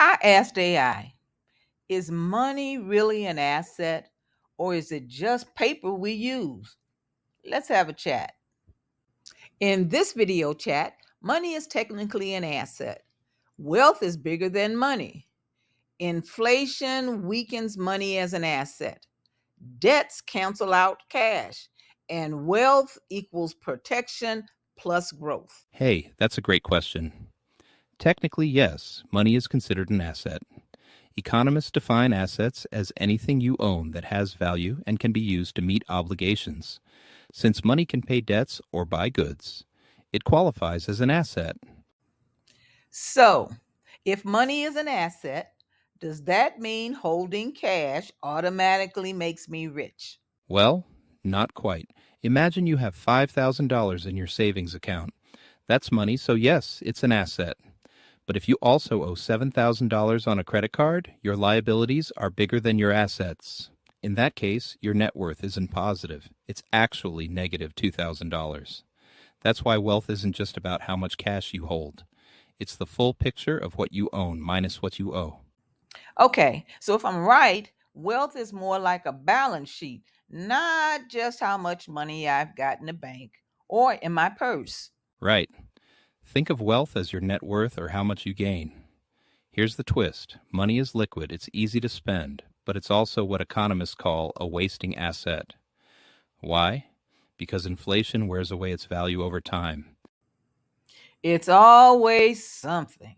I asked AI, is money really an asset or is it just paper we use? Let's have a chat. In this video chat, money is technically an asset. Wealth is bigger than money. Inflation weakens money as an asset. Debts cancel out cash, and wealth equals protection plus growth. Hey, that's a great question. Technically, yes, money is considered an asset. Economists define assets as anything you own that has value and can be used to meet obligations. Since money can pay debts or buy goods, it qualifies as an asset. So, if money is an asset, does that mean holding cash automatically makes me rich? Well, not quite. Imagine you have $5,000 in your savings account. That's money, so yes, it's an asset. But if you also owe $7,000 on a credit card, your liabilities are bigger than your assets. In that case, your net worth isn't positive. It's actually negative $2,000. That's why wealth isn't just about how much cash you hold. It's the full picture of what you own minus what you owe. Okay, so if I'm right, wealth is more like a balance sheet, not just how much money I've got in the bank or in my purse. Right. Think of wealth as your net worth or how much you gain. Here's the twist. Money is liquid, it's easy to spend, but it's also what economists call a wasting asset. Why? Because inflation wears away its value over time. It's always something.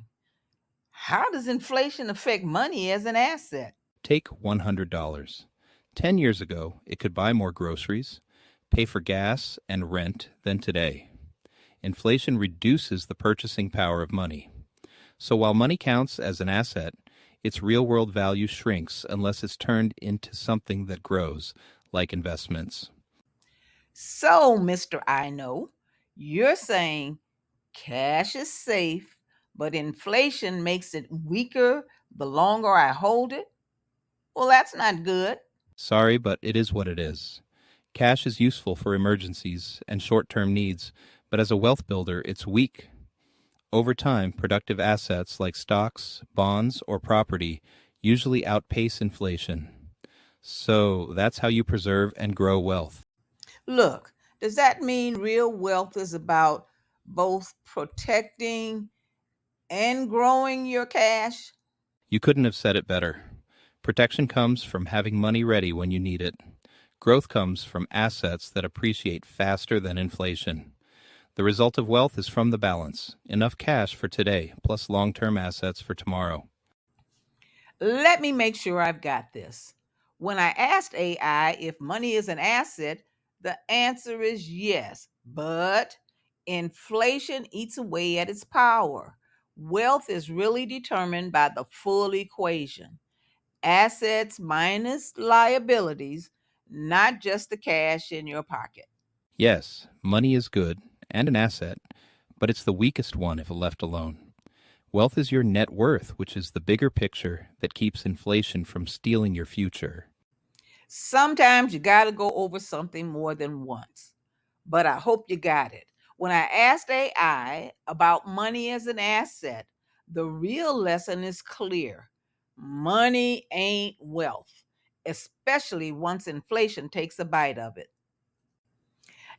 How does inflation affect money as an asset? Take $100. 10 years ago, it could buy more groceries, pay for gas and rent than today. Inflation reduces the purchasing power of money. So while money counts as an asset, its real-world value shrinks unless it's turned into something that grows, like investments. So, Mr. I know, you're saying cash is safe, but inflation makes it weaker the longer I hold it? Well, that's not good. Sorry, but it is what it is. Cash is useful for emergencies and short-term needs, but as a wealth builder, it's weak. Over time, productive assets like stocks, bonds, or property usually outpace inflation. So that's how you preserve and grow wealth. Look, does that mean real wealth is about both protecting and growing your cash? You couldn't have said it better. Protection comes from having money ready when you need it. Growth comes from assets that appreciate faster than inflation. The result of wealth is from the balance, enough cash for today, plus long-term assets for tomorrow. Let me make sure I've got this. When I asked AI if money is an asset, the answer is yes, but inflation eats away at its power. Wealth is really determined by the full equation: assets minus liabilities, not just the cash in your pocket. Yes, money is good and an asset, but it's the weakest one if left alone. Wealth is your net worth, which is the bigger picture that keeps inflation from stealing your future. Sometimes you got to go over something more than once, but I hope you got it. When I asked AI about money as an asset, the real lesson is clear: money ain't wealth, especially once inflation takes a bite of it.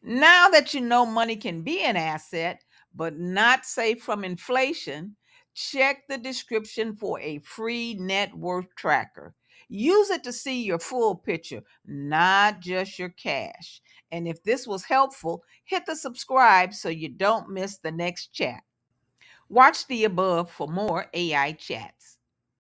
Now that you know money can be an asset, but not safe from inflation, check the description for a free net worth tracker. Use it to see your full picture, not just your cash. And if this was helpful, hit the subscribe so you don't miss the next chat. Watch the above for more AI chats.